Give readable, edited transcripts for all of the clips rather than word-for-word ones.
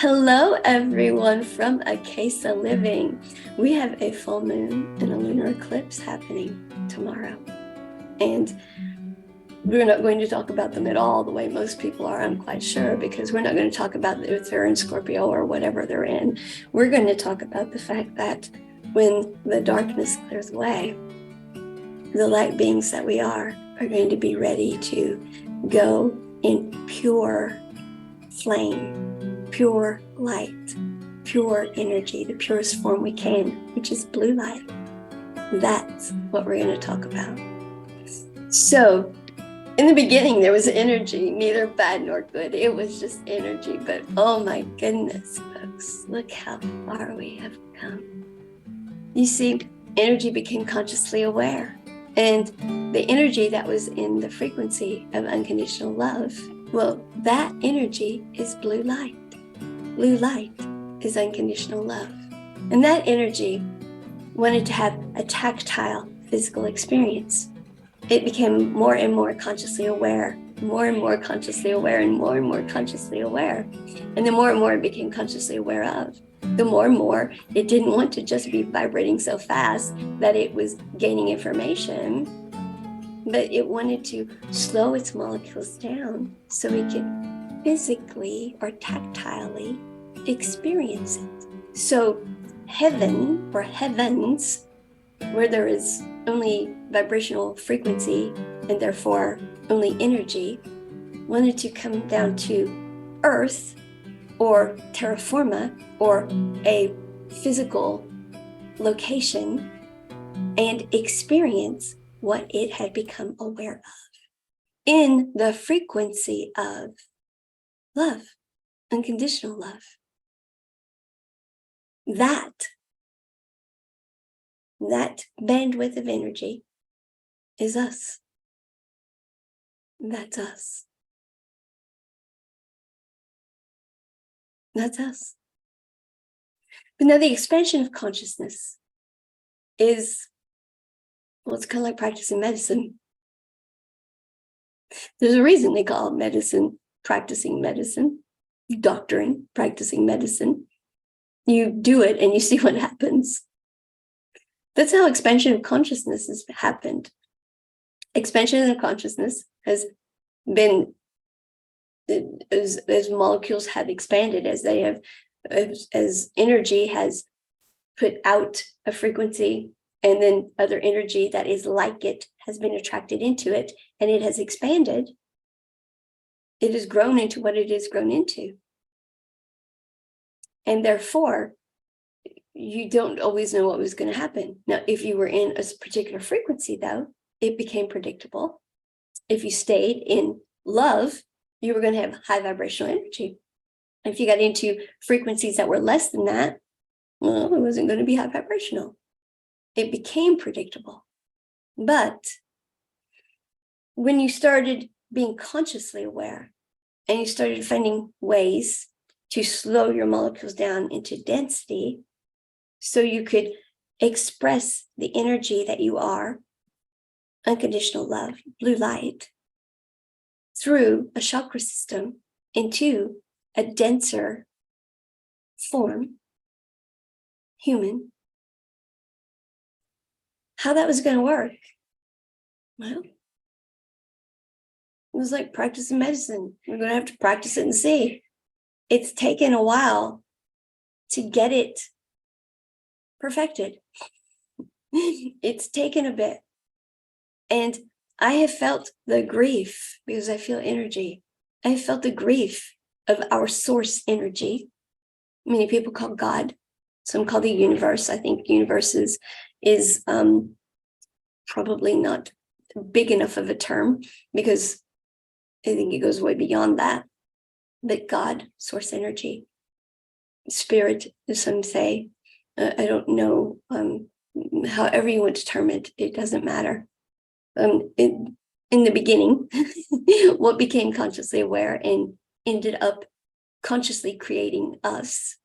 Hello, everyone from Akasa Living. We have a full moon and a lunar eclipse happening tomorrow. And we're not going to talk about them at all the way most people are, I'm quite sure, because we're not going to talk about if they're in Scorpio or whatever they're in. We're going to talk about the fact that when the darkness clears away, the light beings that we are going to be ready to go in pure flame, pure light, pure energy, the purest form we can, which is blue light. That's what we're going to talk about. So, in the beginning, there was energy, neither bad nor good. It was just energy. But oh my goodness, folks, look how far we have come. You see, energy became consciously aware. And the energy that was in the frequency of unconditional love, well, that energy is blue light. Blue light is unconditional love. And that energy wanted to have a tactile physical experience. It became more and more consciously aware, more and more consciously aware, and more consciously aware. And the more and more it became consciously aware of, the more and more it didn't want to just be vibrating so fast that it was gaining information, but it wanted to slow its molecules down so it could physically or tactilely experience it. So heaven or heavens, where there is only vibrational frequency and therefore only energy, wanted to come down to earth or terra firma or a physical location and experience what it had become aware of in the frequency of love, unconditional love. That bandwidth of energy is us. That's us. That's us. But now the expansion of consciousness is, well, it's kind of like practicing medicine. There's a reason they call medicine practicing medicine, doctoring, practicing medicine. You do it and you see what happens. That's how expansion of consciousness has happened. Expansion of consciousness has been, as molecules have expanded, as they have, as energy has put out a frequency, and then other energy that is like it has been attracted into it, and it has expanded. It has grown into what it is grown into. And therefore, you don't always know what was going to happen. Now, if you were in a particular frequency, though, it became predictable. If you stayed in love, you were going to have high vibrational energy. If you got into frequencies that were less than that, well, it wasn't going to be high vibrational. It became predictable. But when you started being consciously aware and you started finding ways to slow your molecules down into density so you could express the energy that you are, unconditional love, blue light, through a chakra system into a denser form, human, how that was going to work? Well, it was like practicing medicine. We're going to have to practice it and see. It's taken a while to get it perfected. It's taken a bit. And I have felt the grief because I feel energy. I have felt the grief of our source energy. Many people call God. Some call the universe. I think universe is probably not big enough of a term because I think it goes way beyond that. But God, source energy, spirit, as some say, I don't know, however you want to term it, it doesn't matter. In the beginning, what became consciously aware and ended up consciously creating us.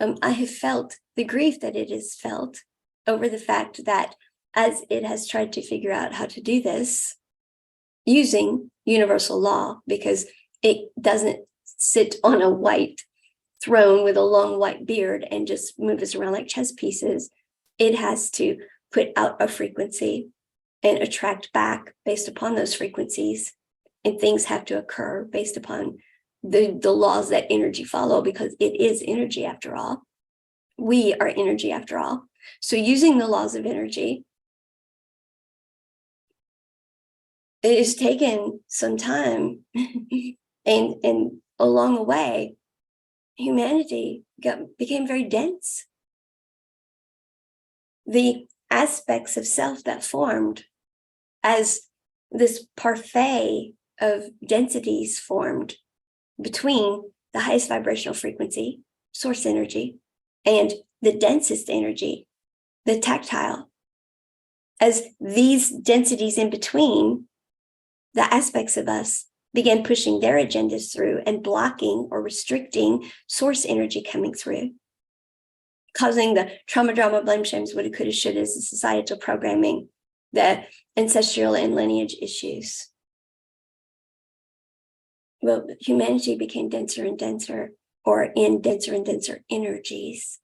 I have felt the grief that it has felt over the fact that as it has tried to figure out how to do this using universal law, because it doesn't sit on a white throne with a long white beard and just move us around like chess pieces. It has to put out a frequency and attract back based upon those frequencies. And things have to occur based upon the laws that energy follow, because it is energy after all. We are energy after all. So using the laws of energy, it has taken some time and along the way, humanity became very dense. The aspects of self that formed as this parfait of densities formed between the highest vibrational frequency, source energy, and the densest energy, the tactile. As these densities in between, the aspects of us began pushing their agendas through and blocking or restricting source energy coming through, causing the trauma, drama, blame, shames, woulda, coulda, shouldas, the societal programming, the ancestral and lineage issues. Well, humanity became denser and denser, or in denser and denser energies.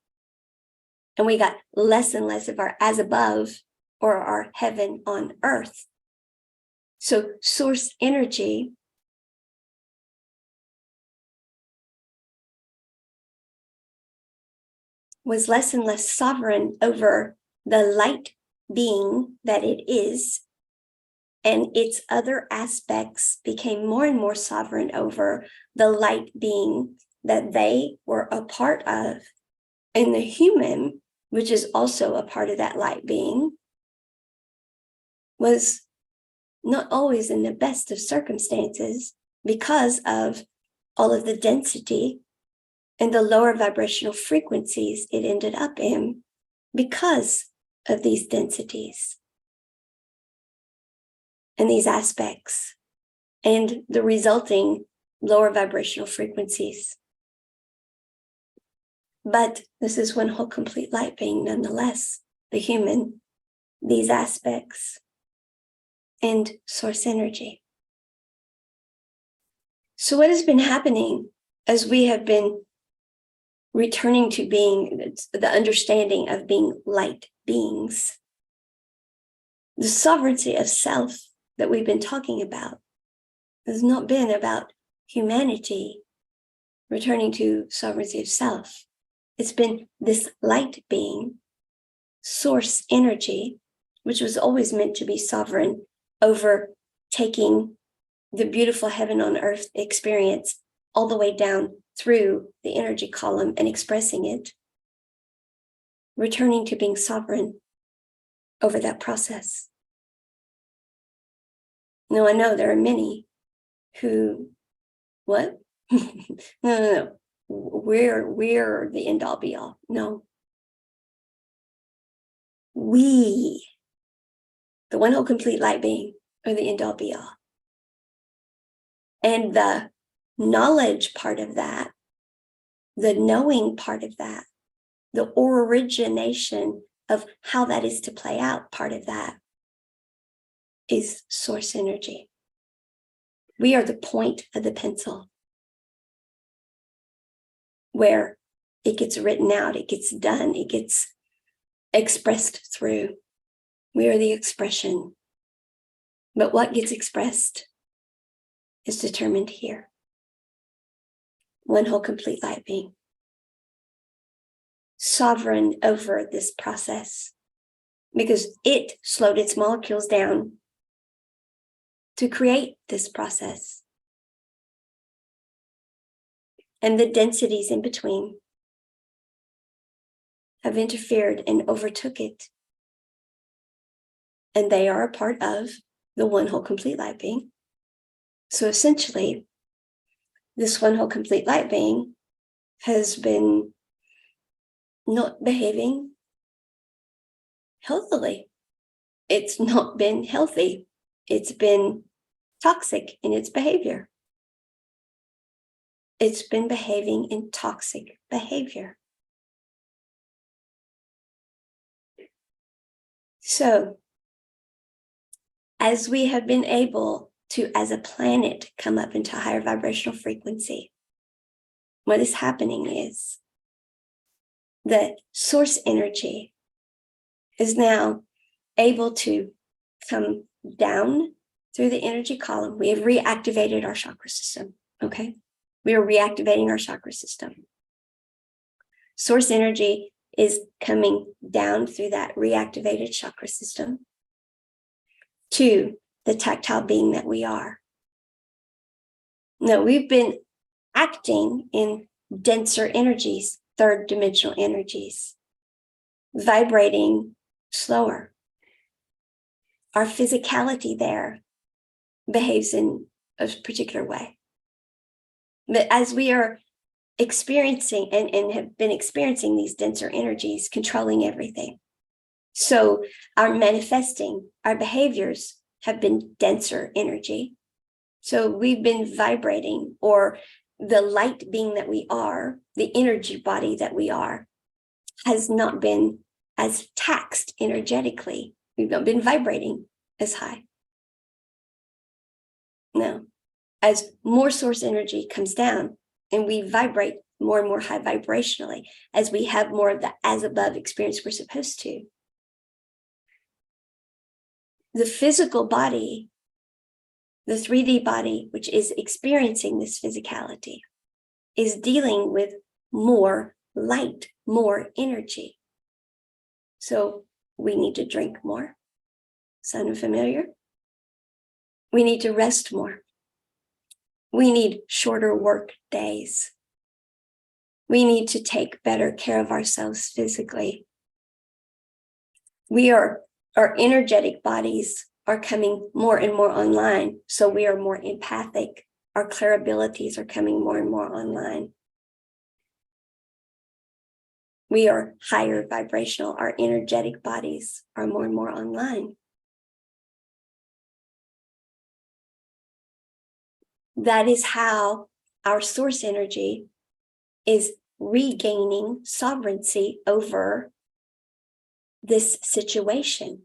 And we got less and less of our as above, or our heaven on earth. So source energy was less and less sovereign over the light being that it is, and its other aspects became more and more sovereign over the light being that they were a part of. And the human, which is also a part of that light being, was not always in the best of circumstances because of all of the density and the lower vibrational frequencies it ended up in because of these densities and these aspects and the resulting lower vibrational frequencies. But this is one whole complete light being nonetheless, the human, these aspects, and source energy. So what has been happening as we have been returning to being the understanding of being light beings, the sovereignty of self that we've been talking about has not been about humanity returning to sovereignty of self. It's been this light being, source energy, which was always meant to be sovereign over taking the beautiful heaven on earth experience all the way down through the energy column and expressing it, returning to being sovereign over that process. Now, I know there are many who, what? No. We're the end all be all. No. We, the one whole complete light being, are the end all be all. And the knowledge part of that, the knowing part of that, the origination of how that is to play out part of that is source energy. We are the point of the pencil where it gets written out, it gets done, it gets expressed through. We are the expression. But what gets expressed is determined here. One whole complete light being, sovereign over this process, because it slowed its molecules down to create this process. And the densities in between have interfered and overtook it. And they are a part of the one whole complete light being. So essentially, this one whole complete light being has been not behaving healthily. It's not been healthy. It's been toxic in its behavior. It's been behaving in toxic behavior. So, as we have been able to, as a planet, come up into a higher vibrational frequency, what is happening is the source energy is now able to come down through the energy column. We have reactivated our chakra system, okay? We are reactivating our chakra system. Source energy is coming down through that reactivated chakra system to the tactile being that we are. Now, we've been acting in denser energies, third dimensional energies, vibrating slower. Our physicality there behaves in a particular way. But as we are experiencing and have been experiencing these denser energies controlling everything, so our manifesting, our behaviors have been denser energy. So we've been vibrating, or the light being that we are, the energy body that we are, has not been as taxed energetically. We've not been vibrating as high. Now, as more source energy comes down and we vibrate more and more high vibrationally, as we have more of the as above experience we're supposed to, the physical body, the 3D body, which is experiencing this physicality, is dealing with more light, more energy. So we need to drink more. Sound familiar? We need to rest more. We need shorter work days. We need to take better care of ourselves physically. Our energetic bodies are coming more and more online, so we are more empathic. Our clear abilities are coming more and more online. We are higher vibrational. Our energetic bodies are more and more online. That is how our source energy is regaining sovereignty over this situation.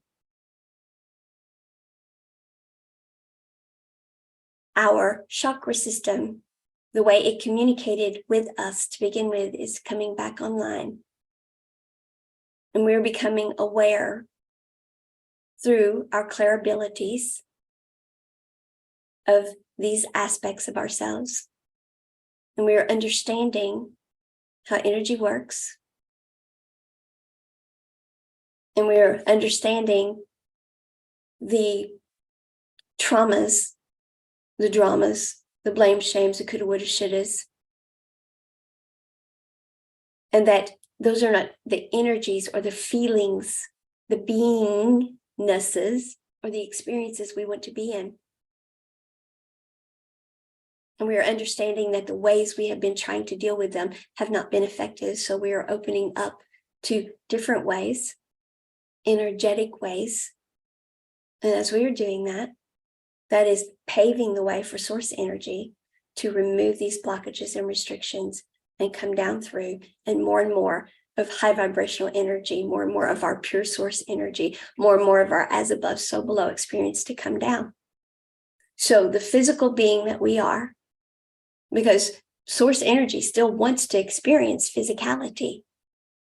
Our chakra system, the way it communicated with us to begin with, is coming back online. And we're becoming aware through our clear abilities of these aspects of ourselves. And we are understanding how energy works. And we are understanding the traumas, the dramas, the blame, shames, the coulda, woulda, shouldas. And that those are not the energies or the feelings, the beingnesses or the experiences we want to be in. And we are understanding that the ways we have been trying to deal with them have not been effective. So we are opening up to different ways, energetic ways. And as we are doing that, that is paving the way for source energy to remove these blockages and restrictions and come down through, and more of high vibrational energy, more and more of our pure source energy, more and more of our as above, so below experience to come down. So the physical being that we are, because source energy still wants to experience physicality.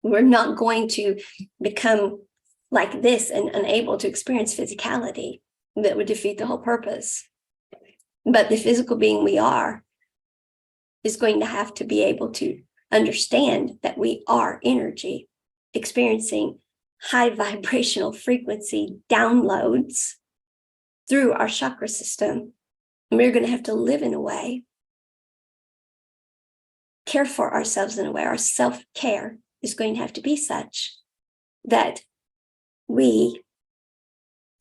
We're not going to become like this and unable to experience physicality. That would defeat the whole purpose. But the physical being we are is going to have to be able to understand that we are energy, experiencing high vibrational frequency downloads through our chakra system. And we're going to have to live in a way, care for ourselves in a way. Our self-care is going to have to be such that we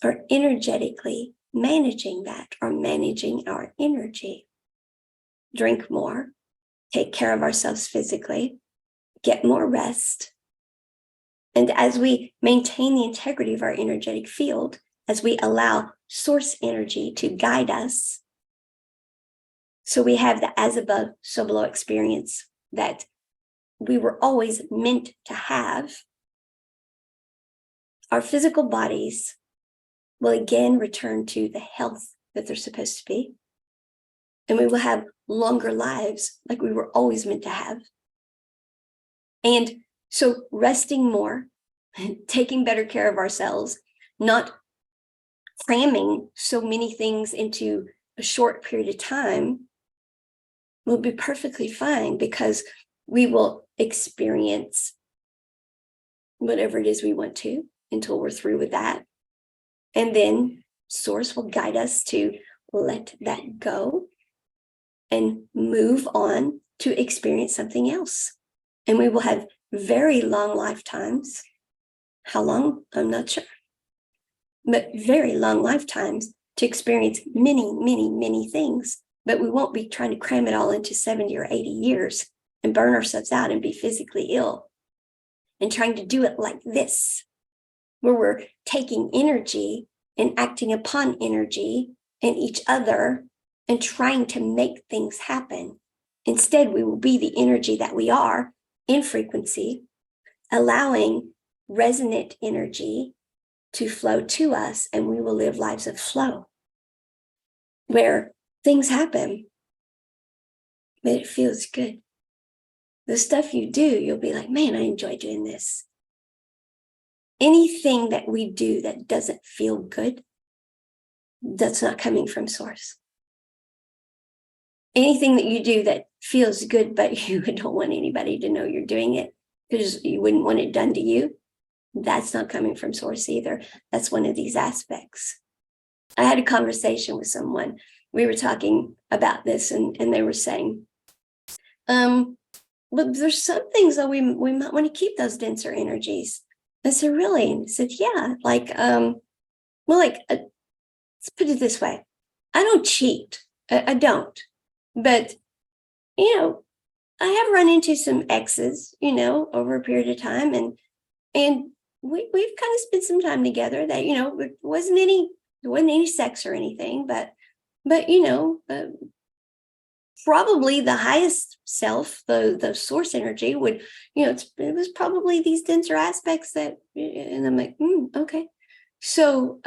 are energetically managing that, or managing our energy. Drink more, take care of ourselves physically, get more rest. And as we maintain the integrity of our energetic field, as we allow source energy to guide us, so we have the as above, so below experience that we were always meant to have, our physical bodies will again return to the health that they're supposed to be. and we will have longer lives like we were always meant to have. And so resting more, taking better care of ourselves, not cramming so many things into a short period of time will be perfectly fine, because we will experience whatever it is we want to until we're through with that. And then Source will guide us to let that go and move on to experience something else. And we will have very long lifetimes. How long? I'm not sure. But very long lifetimes to experience many, many, many things. But we won't be trying to cram it all into 70 or 80 years and burn ourselves out and be physically ill and trying to do it like this, where we're taking energy and acting upon energy and each other and trying to make things happen. Instead, we will be the energy that we are in frequency, allowing resonant energy to flow to us, and we will live lives of flow where things happen, but it feels good. The stuff you do, you'll be like, man, I enjoy doing this. Anything that we do that doesn't feel good, that's not coming from Source. Anything that you do that feels good, but you don't want anybody to know you're doing it because you wouldn't want it done to you, that's not coming from Source either. That's one of these aspects. I had a conversation with someone. We were talking about this, and they were saying, but there's some things that we might want to keep those denser energies. I said, really? And I said, yeah, let's put it this way. I don't cheat. I don't. But, I have run into some exes, over a period of time. And we've kind of spent some time together that, there wasn't any sex or anything, but probably the highest self, the Source energy would, it was probably these denser aspects that, and I'm like, okay. So,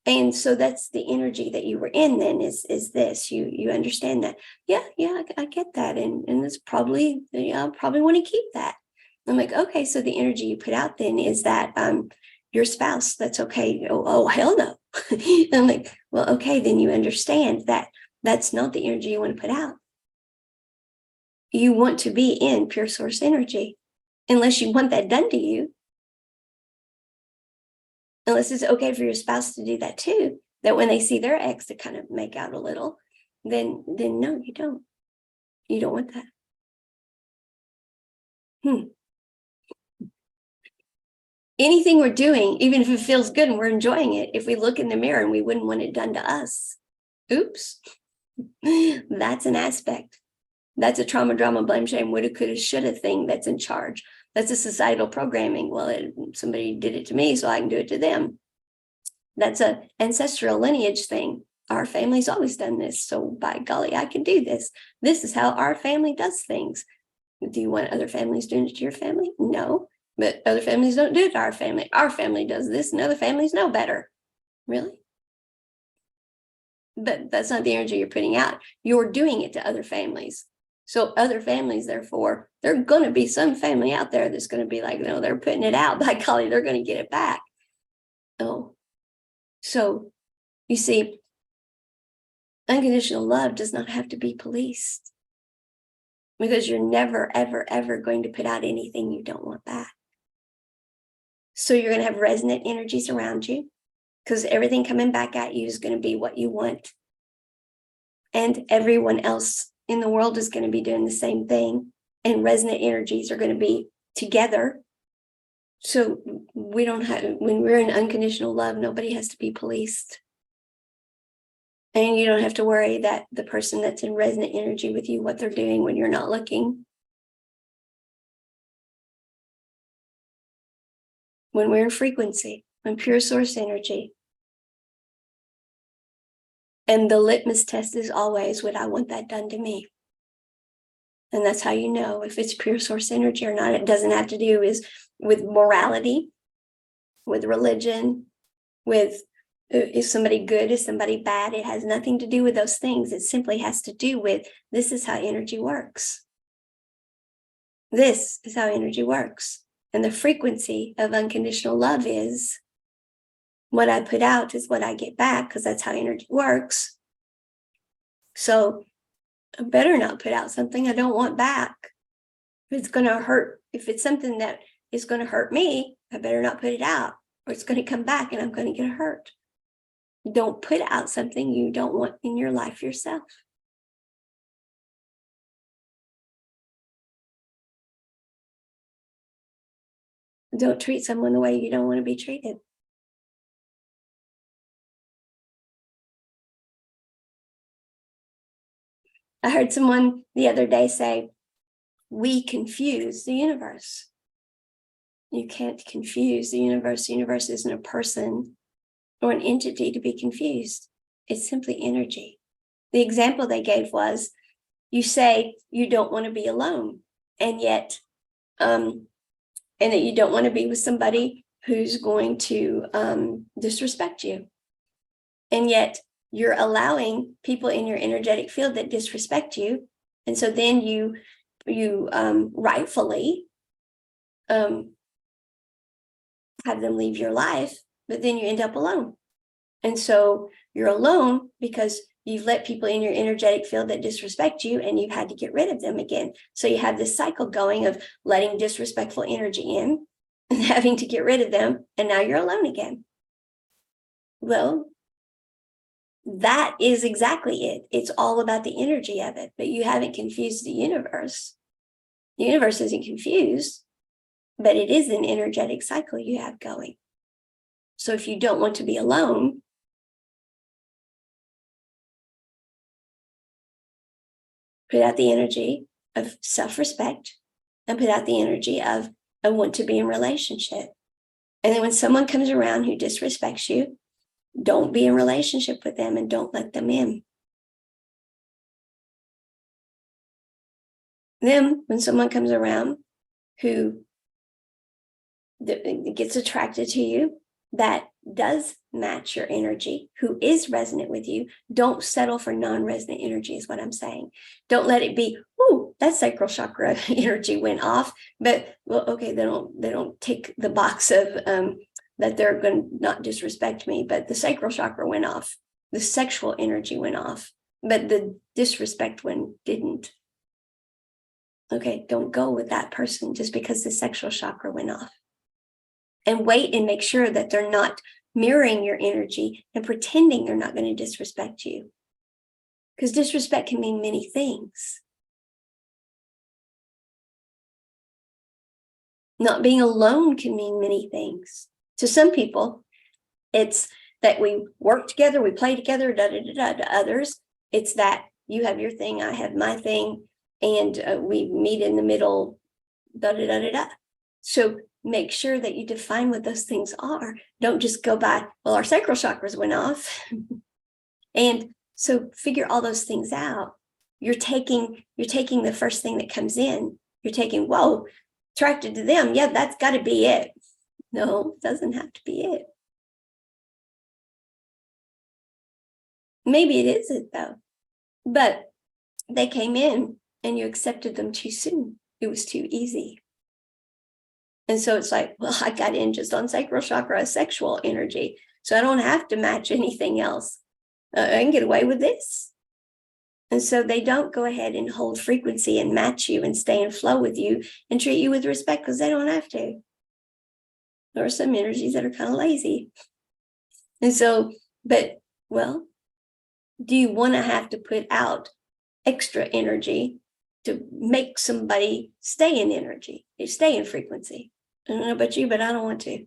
and so that's the energy that you were in then is this, you understand that. Yeah, I get that. And it's probably, I'll probably want to keep that. I'm like, okay, so the energy you put out then is that, your spouse, that's okay. Oh, hell no. I'm like, well, okay, then you understand that that's not the energy you want to put out. You want to be in pure Source energy, unless you want that done to you. Unless it's okay for your spouse to do that too, that when they see their ex to kind of make out a little, then no, you don't. You don't want that. Anything we're doing, even if it feels good and we're enjoying it, if we look in the mirror and we wouldn't want it done to us, oops, that's an aspect. That's a trauma, drama, blame, shame, woulda, coulda, shoulda thing that's in charge. That's a societal programming. Well, somebody did it to me, so I can do it to them. That's a ancestral lineage thing. Our family's always done this, so by golly, I can do this. This is how our family does things. Do you want other families doing it to your family? No, but other families don't do it to our family. Our family does this, and other families know better. Really? But that's not the energy you're putting out. You're doing it to other families. So other families, therefore, there's going to be some family out there that's going to be like, no, they're putting it out. By golly, they're going to get it back. Oh, so you see, unconditional love does not have to be policed, because you're never, ever, ever going to put out anything you don't want back. So you're going to have resonant energies around you, because everything coming back at you is going to be what you want. And everyone else in the world is going to be doing the same thing. And resonant energies are going to be together. So we don't have, when we're in unconditional love, nobody has to be policed. And you don't have to worry that the person that's in resonant energy with you, what they're doing when you're not looking. When we're in frequency, when pure Source energy. And the litmus test is always, would I want that done to me? And that's how you know if it's pure Source energy or not. It doesn't have to do with morality, with religion, with Is somebody good? Is somebody bad? It has nothing to do with those things. It simply has to do with, this is how energy works. This is how energy works. And the frequency of unconditional love is, what I put out is what I get back, because that's how energy works. So I better not put out something I don't want back. If it's going to hurt, if it's something that is going to hurt me, I better not put it out, or it's going to come back and I'm going to get hurt. Don't put out something you don't want in your life yourself. Don't treat someone the way you don't want to be treated. I heard someone the other day say, we confuse the universe. You can't confuse the universe. The universe isn't a person or an entity to be confused. It's simply energy. The example they gave was, you say you don't want to be alone, and yet, and that you don't want to be with somebody who's going to disrespect you. And yet you're allowing people in your energetic field that disrespect you. And so then you rightfully have them leave your life, but then you end up alone. And so you're alone because you've let people in your energetic field that disrespect you, and you've had to get rid of them again. So you have this cycle going of letting disrespectful energy in and having to get rid of them, and now you're alone again. Well, that is exactly it. It's all about the energy of it, but you haven't confused the universe. The universe isn't confused, but it is an energetic cycle you have going. So if you don't want to be alone, put out the energy of self-respect and put out the energy of, I want to be in relationship. And then when someone comes around who disrespects you, don't be in relationship with them and don't let them in. Then when someone comes around who gets attracted to you, that does match your energy, who is resonant with you, don't settle for non-resonant energy is what I'm saying. Don't let it be, oh, that sacral chakra energy went off, but well, okay, they don't take the box of that they're going to not disrespect me, but the sacral chakra went off, the sexual energy went off, but the disrespect one didn't. Okay, don't go with that person just because the sexual chakra went off. And wait and make sure that they're not mirroring your energy and pretending they're not going to disrespect you. Because disrespect can mean many things. Not being alone can mean many things. To some people, it's that we work together, we play together, To others, it's that you have your thing, I have my thing, and we meet in the middle, So make sure that you define what those things are. Don't just go by, well, our sacral chakras went off. And so figure all those things out. You're taking the first thing that comes in. You're taking, whoa, attracted to them. Yeah, that's got to be it. No, it doesn't have to be it. Maybe it isn't though. But they came in and you accepted them too soon. It was too easy. And so it's like, well, I got in just on sacral chakra, sexual energy. So I don't have to match anything else. I can get away with this. And so they don't go ahead and hold frequency and match you and stay in flow with you and treat you with respect because they don't have to. There are some energies that are kind of lazy. And so, but, well, do you want to have to put out extra energy to make somebody stay in energy, stay in frequency? I don't know about you, but I don't want to.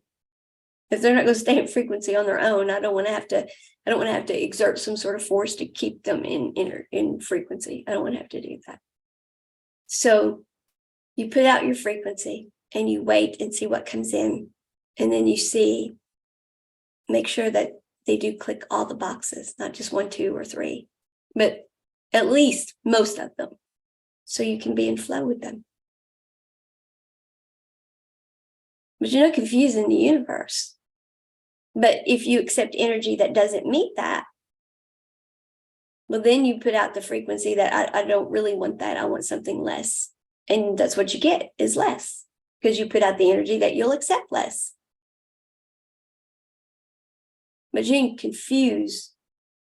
If they're not going to stay in frequency on their own, I don't want to have to exert some sort of force to keep them in frequency. I don't want to have to do that. So you put out your frequency and you wait and see what comes in. And then you see, make sure that they do click all the boxes, not just 1, 2, or 3, but at least most of them, so you can be in flow with them. But you're not confusing the universe. But if you accept energy that doesn't meet that, well, then you put out the frequency that I don't really want that. I want something less. And that's what you get, is less, because you put out the energy that you'll accept less. But you didn't confuse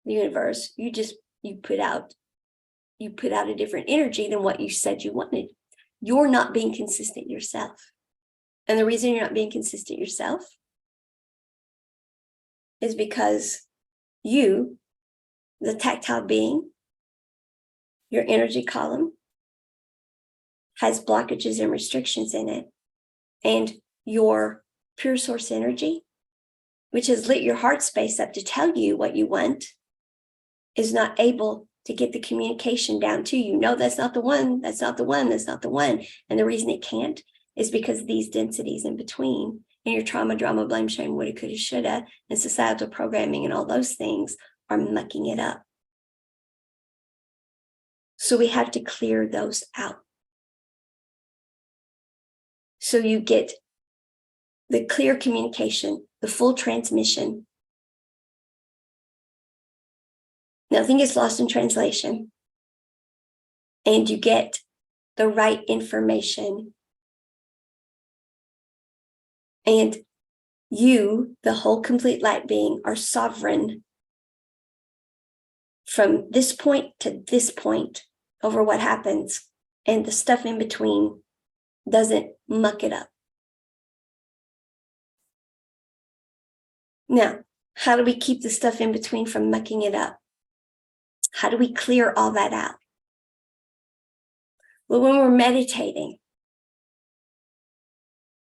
the universe. You put out a different energy than what you said you wanted. You're not being consistent yourself. And the reason you're not being consistent yourself is because you, the tactile being, your energy column, has blockages and restrictions in it. And your pure source energy, which has lit your heart space up to tell you what you want, is not able to get the communication down to you. No, that's not the one. That's not the one. That's not the one. And the reason it can't is because these densities in between, and your trauma, drama, blame, shame, woulda, coulda, shoulda, and societal programming and all those things are mucking it up. So we have to clear those out. So you get the clear communication, the full transmission. Nothing gets lost in translation. And you get the right information. And you, the whole complete light being, are sovereign from this point to this point over what happens. And the stuff in between doesn't muck it up. Now, how do we keep the stuff in between from mucking it up? How do we clear all that out? Well, when we're meditating,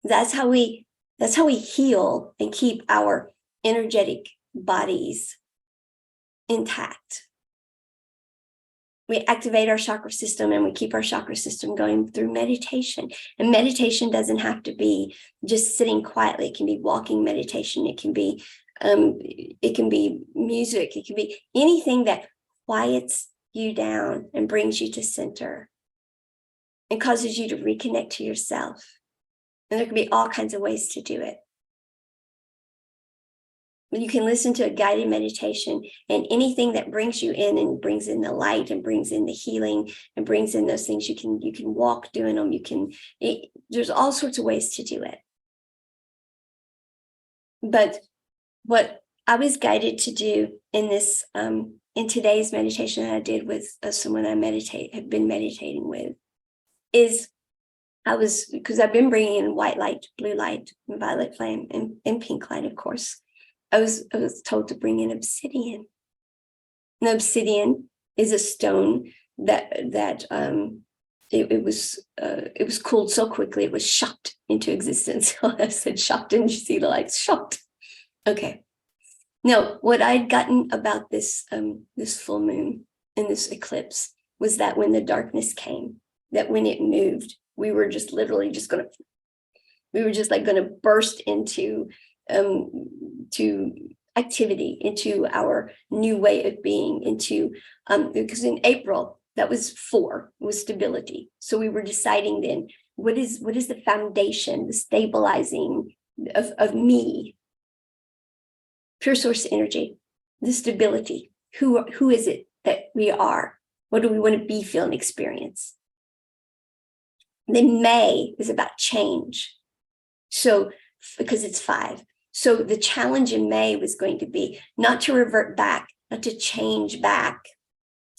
that's how we heal and keep our energetic bodies intact. We activate our chakra system and we keep our chakra system going through meditation. And meditation doesn't have to be just sitting quietly. It can be walking meditation. It can be music. It can be anything that quiets you down and brings you to center and causes you to reconnect to yourself. And there can be all kinds of ways to do it. You can listen to a guided meditation, and anything that brings you in and brings in the light and brings in the healing and brings in those things, you can walk doing them. There's all sorts of ways to do it. But what I was guided to do in this, in today's meditation that I did with someone I have been meditating with, is because I've been bringing in white light, blue light, and violet flame, and pink light, of course. I was told to bring in obsidian. And obsidian is a stone that it was cooled so quickly it was shocked into existence. I said shocked, didn't you see the lights? Shocked. Okay. Now, what I'd gotten about this full moon and this eclipse was that when the darkness came, that when it moved, we were just literally going to burst into to activity, into our new way of being, into because in April that was 4 was stability. So we were deciding then what is the foundation, the stabilizing of me, pure source energy, the stability. Who is it that we are? What do we want to be, feel, and experience? Then May is about change. So because it's 5. So the challenge in May was going to be not to revert back, not to change back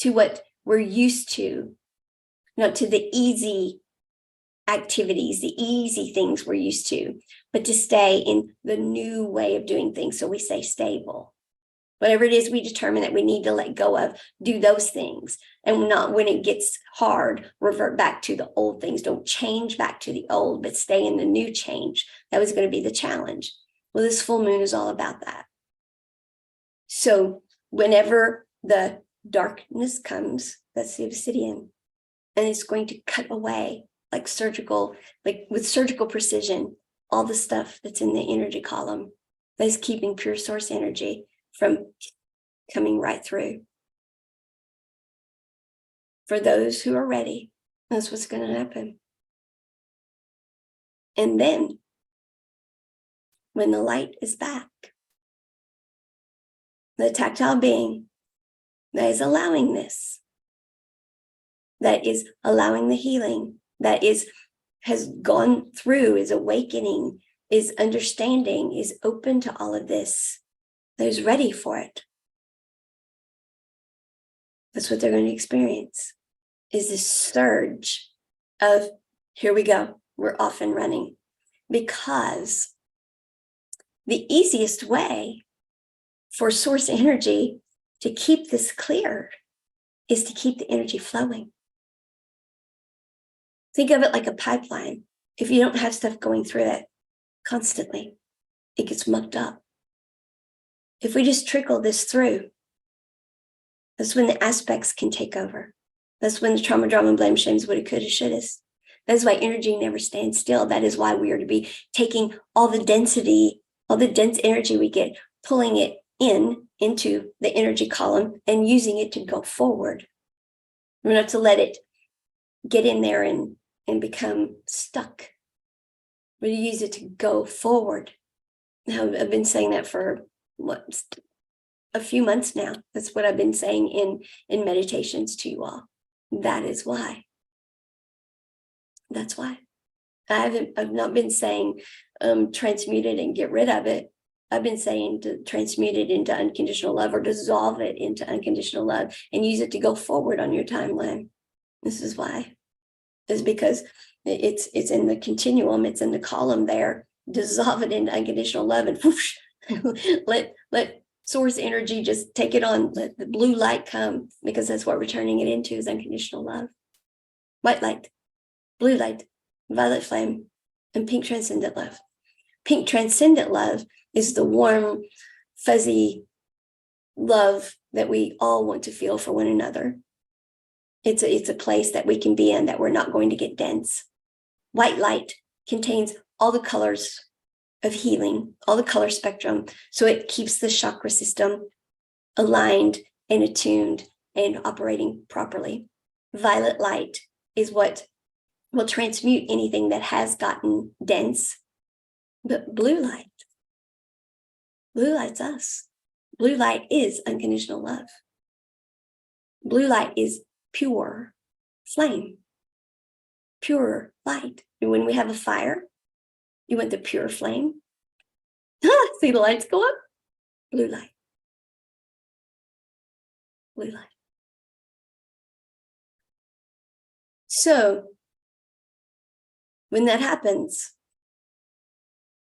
to what we're used to, not to the easy activities, the easy things we're used to, but to stay in the new way of doing things. So we say stable. Whatever it is we determine that we need to let go of, do those things. And not, when it gets hard, revert back to the old things. Don't change back to the old, but stay in the new change. That was going to be the challenge. Well, this full moon is all about that. So whenever the darkness comes, that's the obsidian, and it's going to cut away like with surgical precision, all the stuff that's in the energy column that is keeping pure source energy from coming right through. For those who are ready, that's what's going to happen. And then when the light is back, the tactile being that is allowing this, that is allowing the healing, that has gone through, is awakening, is understanding, is open to all of this, that is ready for it. That's what they're going to experience, is this surge of, here we go, we're off and running. Because the easiest way for source energy to keep this clear is to keep the energy flowing. Think of it like a pipeline. If you don't have stuff going through it constantly, it gets mucked up. If we just trickle this through, that's when the aspects can take over. That's when the trauma, drama, blame, shames, woulda, coulda, shouldas. That's why energy never stands still. That is why we are to be taking all the density, all the dense energy we get, pulling it into the energy column and using it to go forward. We're not to let it get in there and become stuck. We're to use it to go forward. Now, I've been saying that for a few months now. That's what I've been saying in meditations to you all. That is why. That's why. I've not been saying transmute it and get rid of it. I've been saying to transmute it into unconditional love, or dissolve it into unconditional love and use it to go forward on your timeline. This is why. Is because it's in the continuum, it's in the column there. Dissolve it into unconditional love and whoosh, let source energy just take it on. Let the blue light come, because that's what we're turning it into, is unconditional love. White light, blue light, violet flame, and pink transcendent love. Pink transcendent love is the warm, fuzzy love that we all want to feel for one another. It's a place that we can be in, that we're not going to get dense. White light contains all the colors of healing, all the color spectrum, so it keeps the chakra system aligned and attuned and operating properly. Violet light is what will transmute anything that has gotten dense. But blue light's us. Blue light is unconditional love. Blue light is pure flame, pure light. And when we have a fire, you want the pure flame. See the lights go up? Blue light. Blue light. So when that happens,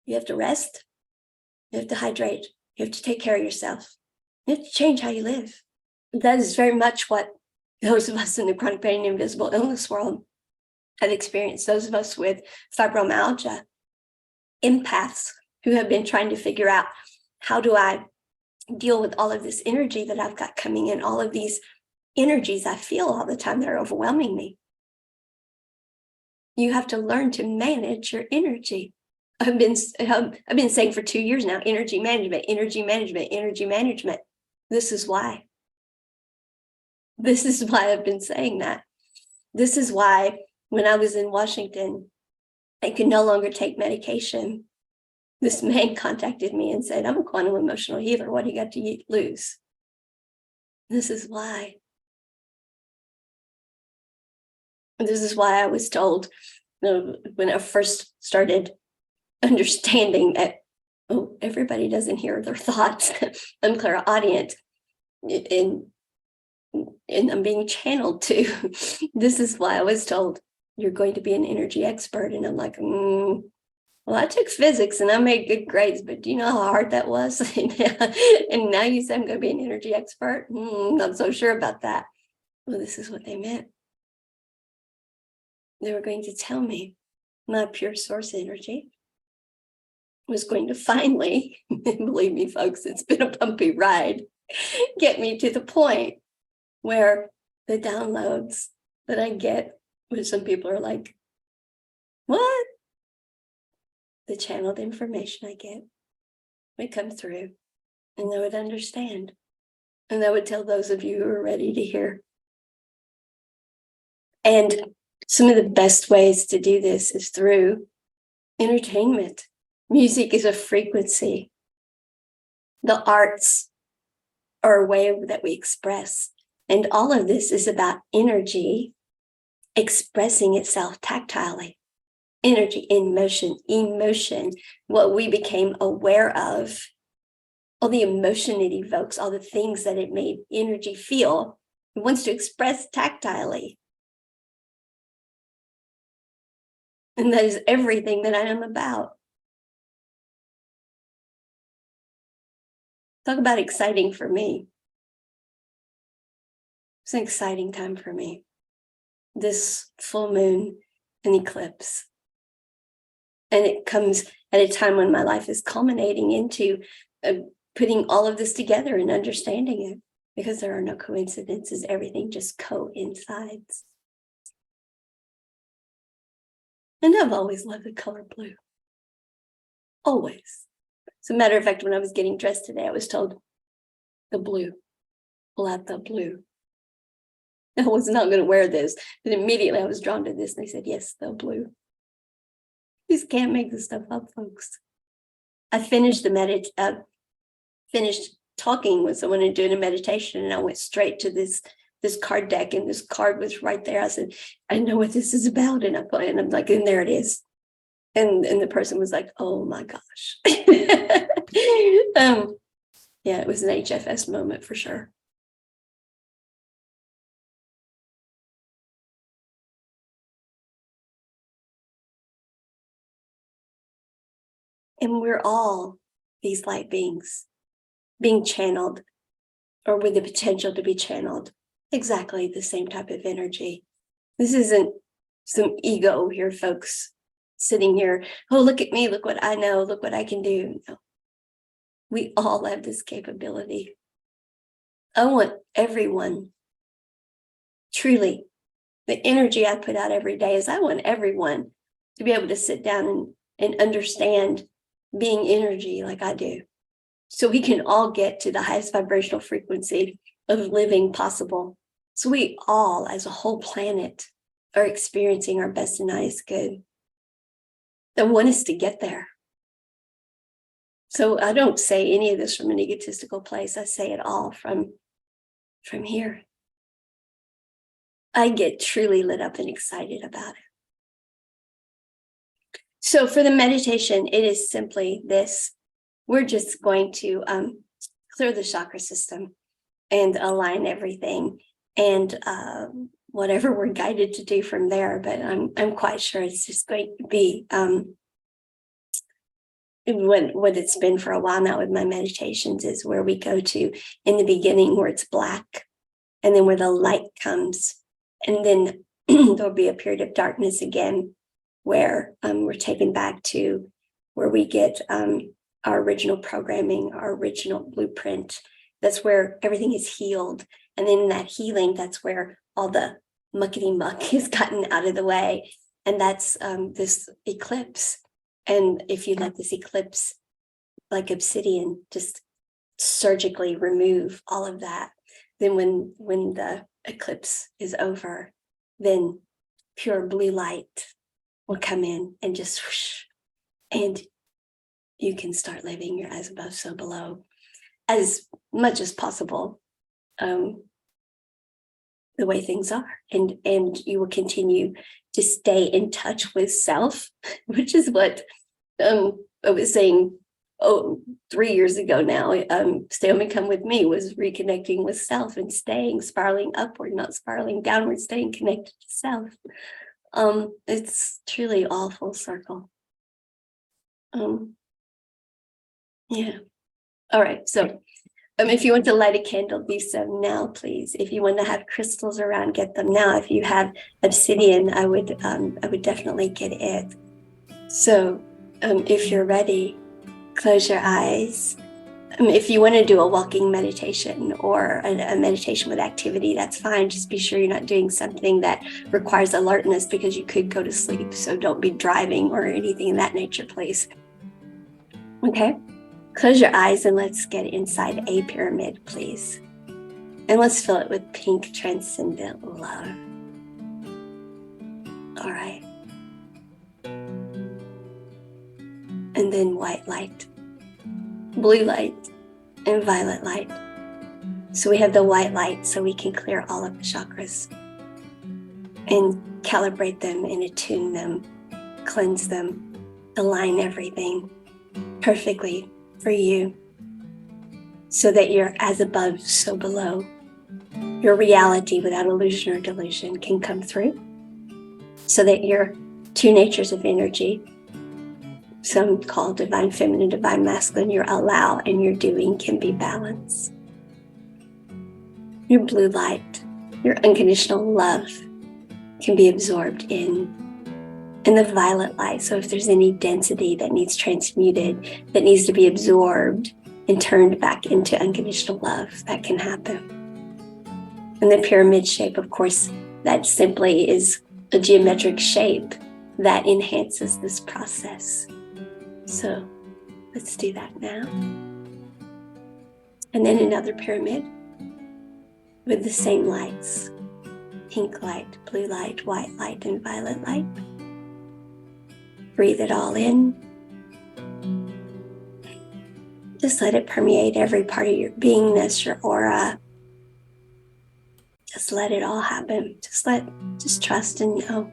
you have to rest, you have to hydrate, you have to take care of yourself, you have to change how you live. That is very much what those of us in the chronic pain and invisible illness world have experienced. Those of us with fibromyalgia, empaths who have been trying to figure out, how do I deal with all of this energy that I've got coming in, all of these energies I feel all the time that are overwhelming me. You have to learn to manage your energy. I've been saying for 2 years now, energy management, energy management, energy management. This is why. This is why I've been saying that. This is why when I was in Washington, I could no longer take medication. This man contacted me and said, I'm a quantum emotional healer. What do you got to lose? This is why. This is why I was told, when I first started understanding that, oh, everybody doesn't hear their thoughts. I'm clairaudient, and I'm being channeled to. This is why I was told, you're going to be an energy expert. And I'm like, well, I took physics and I made good grades, but do you know how hard that was? And now you say I'm going to be an energy expert? Not so sure about that. Well, this is what they meant. They were going to tell me my pure source energy was going to finally, believe me, folks, it's been a bumpy ride, get me to the point where the downloads that I get, where some people are like, what? The channeled information I get would come through, and they would understand. And I would tell those of you who are ready to hear. And some of the best ways to do this is through entertainment. Music is a frequency. The arts or a way that we express. And all of this is about energy expressing itself tactilely. Energy in motion, emotion, what we became aware of, all the emotion it evokes, all the things that it made energy feel, it wants to express tactilely. And that is everything that I am about. Talk about exciting for me. It's an exciting time for me. This full moon and eclipse. And it comes at a time when my life is culminating into putting all of this together and understanding it, because there are no coincidences. Everything just coincides. And I've always loved the color blue. Always. As a matter of fact, when I was getting dressed today, I was told the blue, pull out the blue. I was not going to wear this, but immediately I was drawn to this. And they said, yes, the blue. You just can't make this stuff up, folks. I finished finished talking with someone and doing a meditation, and I went straight to this card deck, and this card was right there. I said, I know what this is about. And I'm like, and there it is. And the person was like, oh my gosh. Yeah, it was an HFS moment for sure. And we're all these light beings being channeled, or with the potential to be channeled, exactly the same type of energy. This isn't some ego here, folks, sitting here, oh, look at me, look what I know, look what I can do. No. We all have this capability. I want everyone, truly, the energy I put out every day is I want everyone to be able to sit down and understand being energy like I do. So we can all get to the highest vibrational frequency of living possible. So we all, as a whole planet, are experiencing our best and highest good. I want us to get there. So I don't say any of this from an egotistical place. I say it all from here. I get truly lit up and excited about it. So for the meditation, it is simply this. We're just going to clear the chakra system and align everything, and whatever we're guided to do from there. But I'm quite sure it's just going to be what it's been for a while now with my meditations, is where we go to in the beginning where it's black, and then where the light comes, and then there'll be a period of darkness again, where we're taken back to where we get our original programming, our original blueprint. That's where everything is healed. And then in that healing, that's where all the muckety muck is gotten out of the way. And that's this eclipse. And if you let this eclipse, like obsidian, just surgically remove all of that, then when the eclipse is over, then pure blue light will come in and just whoosh, and you can start living your as above, so below, as much as possible, the way things are, and you will continue to stay in touch with self, which is what I was saying 3 years ago now. Stay home and come with me was reconnecting with self and staying spiraling upward, not spiraling downward, staying connected to self. It's truly all full circle. Yeah. All right. So if you want to light a candle, do so now, please. If you want to have crystals around, get them now. If you have obsidian, I would definitely get it. So if you're ready, close your eyes. If you want to do a walking meditation or a meditation with activity, that's fine. Just be sure you're not doing something that requires alertness, because you could go to sleep. So don't be driving or anything of that nature, please. Okay? Close your eyes and let's get inside a pyramid, please. And let's fill it with pink transcendent love. All right. And then white light, blue light, and violet light. So we have the white light so we can clear all of the chakras and calibrate them and attune them, cleanse them, align everything perfectly for you so that you're as above, so below. Your reality without illusion or delusion can come through so that your two natures of energy, some call divine feminine, divine masculine, your allow and your doing can be balanced. Your blue light, your unconditional love can be absorbed in. And the violet light, so if there's any density that needs transmuted, that needs to be absorbed and turned back into unconditional love, that can happen. And the pyramid shape, of course, that simply is a geometric shape that enhances this process. So let's do that now. And then another pyramid with the same lights: pink light, blue light, white light, and violet light. Breathe it all in. Just let it permeate every part of your beingness, your aura. Just let it all happen. Just trust and know.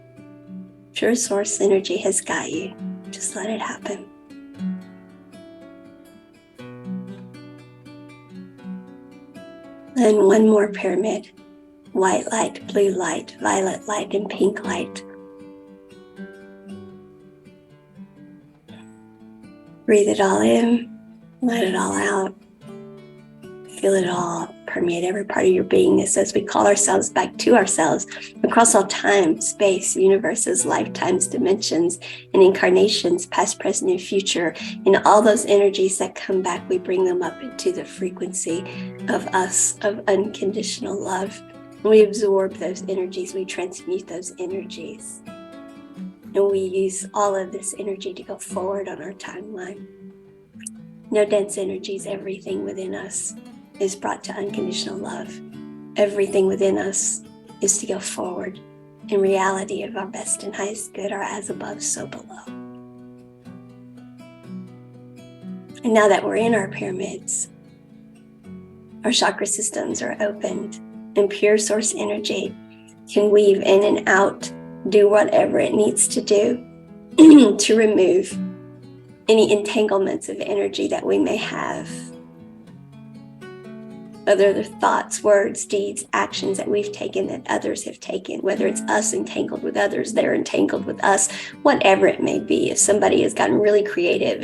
Pure source energy has got you. Just let it happen. Then one more pyramid: white light, blue light, violet light, and pink light. Breathe it all in, let it all out. Feel it all permeate every part of your beingness as we call ourselves back to ourselves across all time, space, universes, lifetimes, dimensions, and incarnations, past, present, and future. And all those energies that come back, we bring them up into the frequency of us, of unconditional love. We absorb those energies, we transmute those energies. And we use all of this energy to go forward on our timeline. No dense energies, everything within us is brought to unconditional love. Everything within us is to go forward in reality of our best and highest good, our as above, so below. And now that we're in our pyramids, our chakra systems are opened, and pure source energy can weave in and out, do whatever it needs to do to remove any entanglements of energy that we may have. Whether they're thoughts, words, deeds, actions that we've taken, that others have taken, whether it's us entangled with others, they're entangled with us, whatever it may be. If somebody has gotten really creative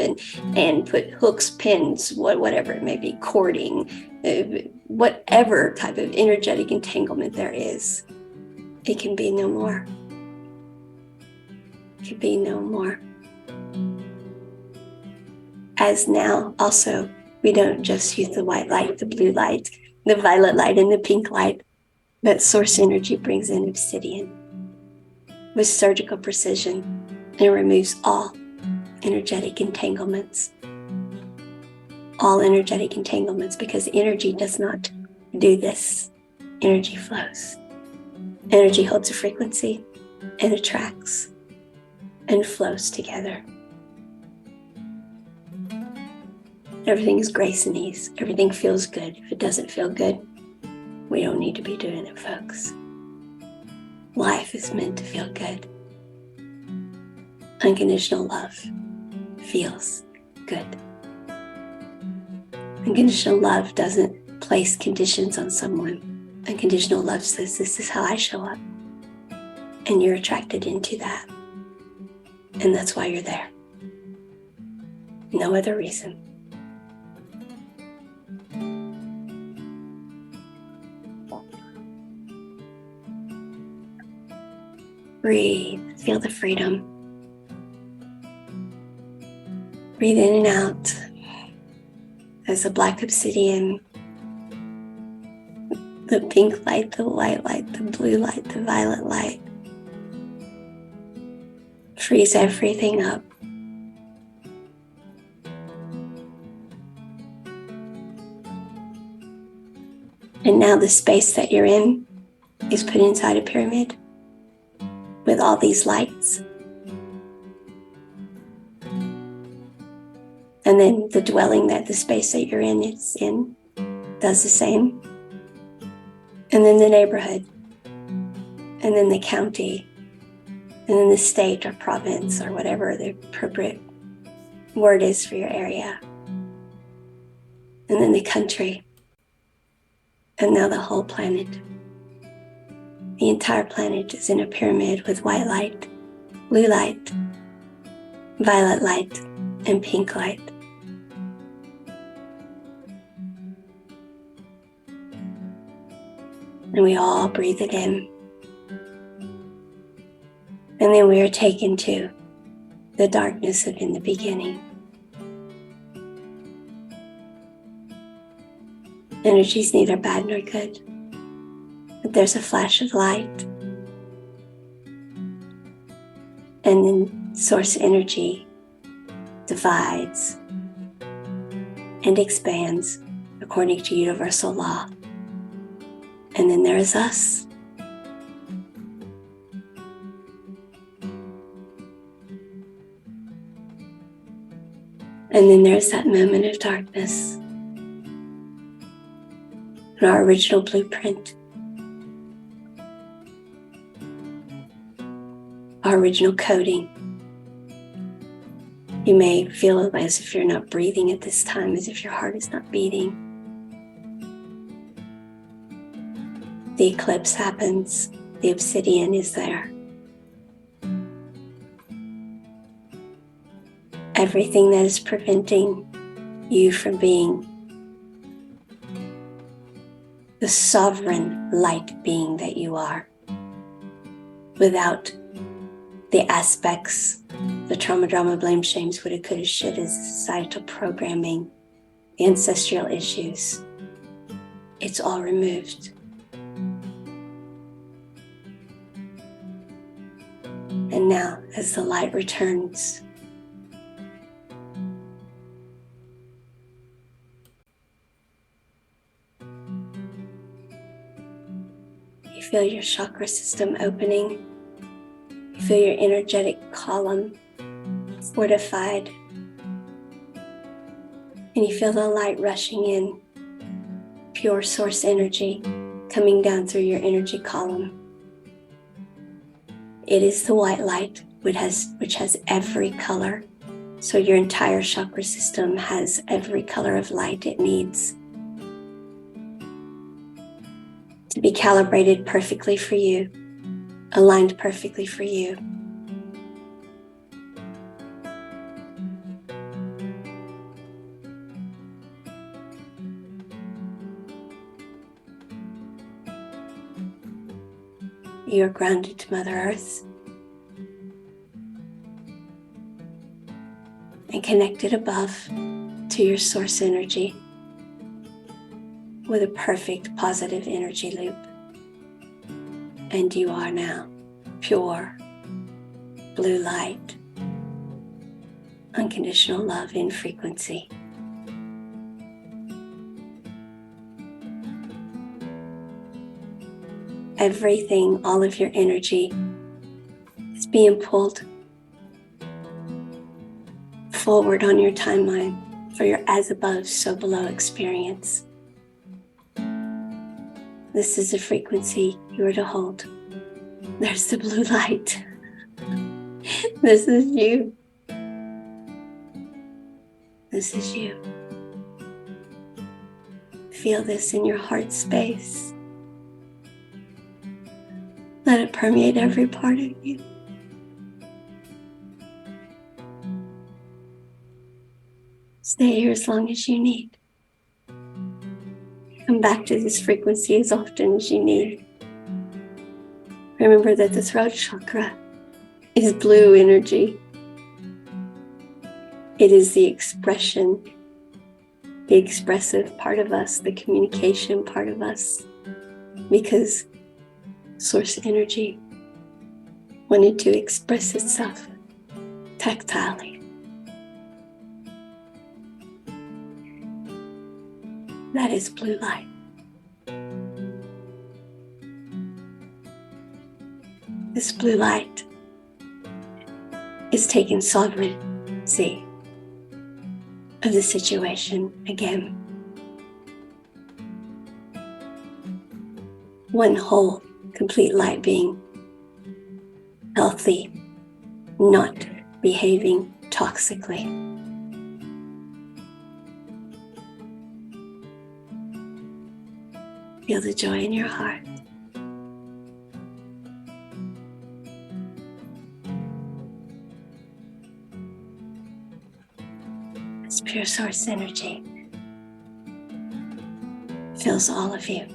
and put hooks, pins, whatever it may be, cording, whatever type of energetic entanglement there is, it can be no more. It can be no more. As now also, we don't just use the white light, the blue light, the violet light, and the pink light, but source energy brings in obsidian with surgical precision and removes all energetic entanglements. All energetic entanglements, because energy does not do this. Energy flows. Energy holds a frequency and attracts and flows together. Everything is grace and ease. Everything feels good. If it doesn't feel good, we don't need to be doing it, folks. Life is meant to feel good. Unconditional love feels good. Unconditional love doesn't place conditions on someone. Unconditional love says, this is how I show up. And you're attracted into that. And that's why you're there. No other reason. Breathe, feel the freedom. Breathe in and out as the black obsidian, the pink light, the white light, the blue light, the violet light frees everything up. And now the space that you're in is put inside a pyramid with all these lights. And then the dwelling that the space that you're in is in does the same. and then the neighborhood, and then the county, and then the state or province or whatever the appropriate word is for your area, and then the country, and now the whole planet. The entire planet is in a pyramid with white light, blue light, violet light, and pink light. And we all breathe it in. And then we are taken to the darkness of in the beginning. Energy is neither bad nor good, but there's a flash of light. And then source energy divides and expands according to universal law. And then there is us. And then there's that moment of darkness. And our original blueprint. Our original coding. You may feel as if you're not breathing at this time, as if your heart is not beating. The eclipse happens. The obsidian is there. Everything that is preventing you from being the sovereign light being that you are, without the aspects, the trauma, drama, blame, shames, woulda, coulda, shoulda, societal programming, the ancestral issues. It's all removed. And now, as the light returns, you feel your chakra system opening. You feel your energetic column fortified. And you feel the light rushing in, pure source energy coming down through your energy column. It is the white light which has every color. So your entire chakra system has every color of light it needs to be calibrated perfectly for you, aligned perfectly for you. You are grounded to Mother Earth and connected above to your source energy with a perfect positive energy loop. And you are now pure blue light, unconditional love in frequency. Everything, all of your energy is being pulled forward on your timeline for your as above, so below experience. This is a frequency you are to hold. There's the blue light. This is you. This is you. Feel this in your heart space. Let it permeate every part of you. Stay here as long as you need. Come back to this frequency as often as you need. Remember that the throat chakra is blue energy. It is the expression, the expressive part of us, the communication part of us, because source energy wanted to express itself tactilely. That is blue light. This blue light is taking sovereignty of the situation again. one whole, complete light being, healthy, not behaving toxically. Feel the joy in your heart. This pure source energy fills all of you.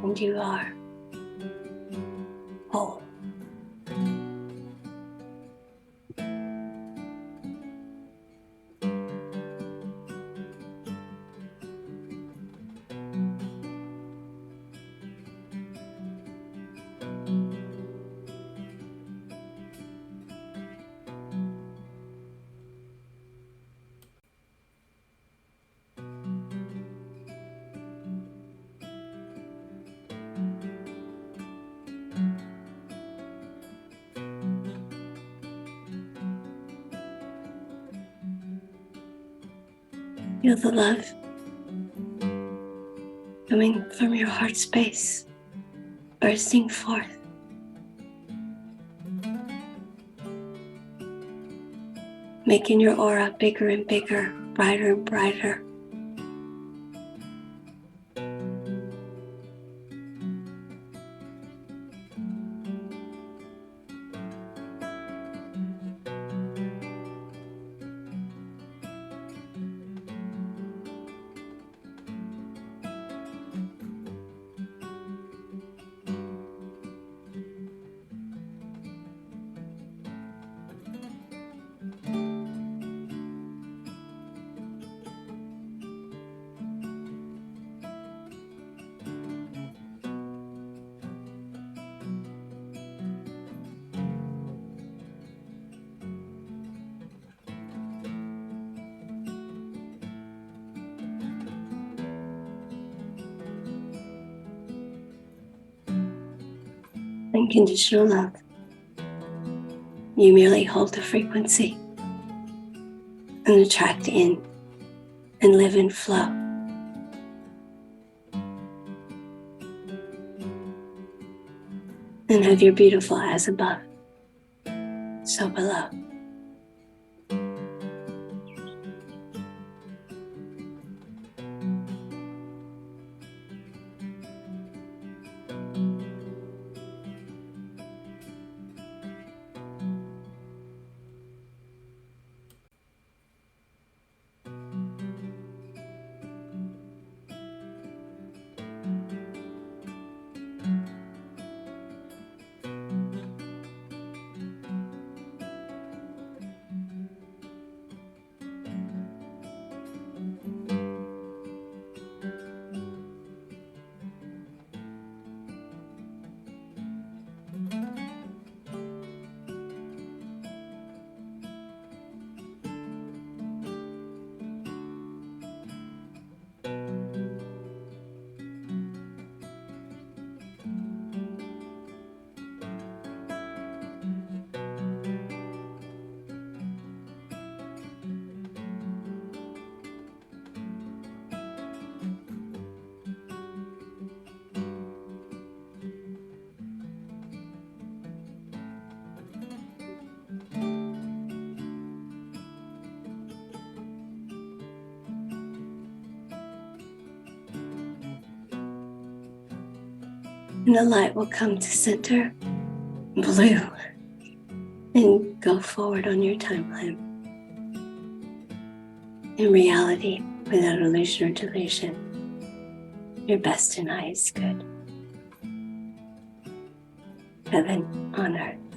And you are whole. Feel the love coming from your heart space, bursting forth. Making your aura bigger and bigger, brighter and brighter. Unconditional love. You merely hold the frequency and attract in and live in flow. And have your beautiful as above, so below. And the light will come to center, blue, and go forward on your timeline. In reality, without illusion or delusion, your best and highest good. Heaven on earth.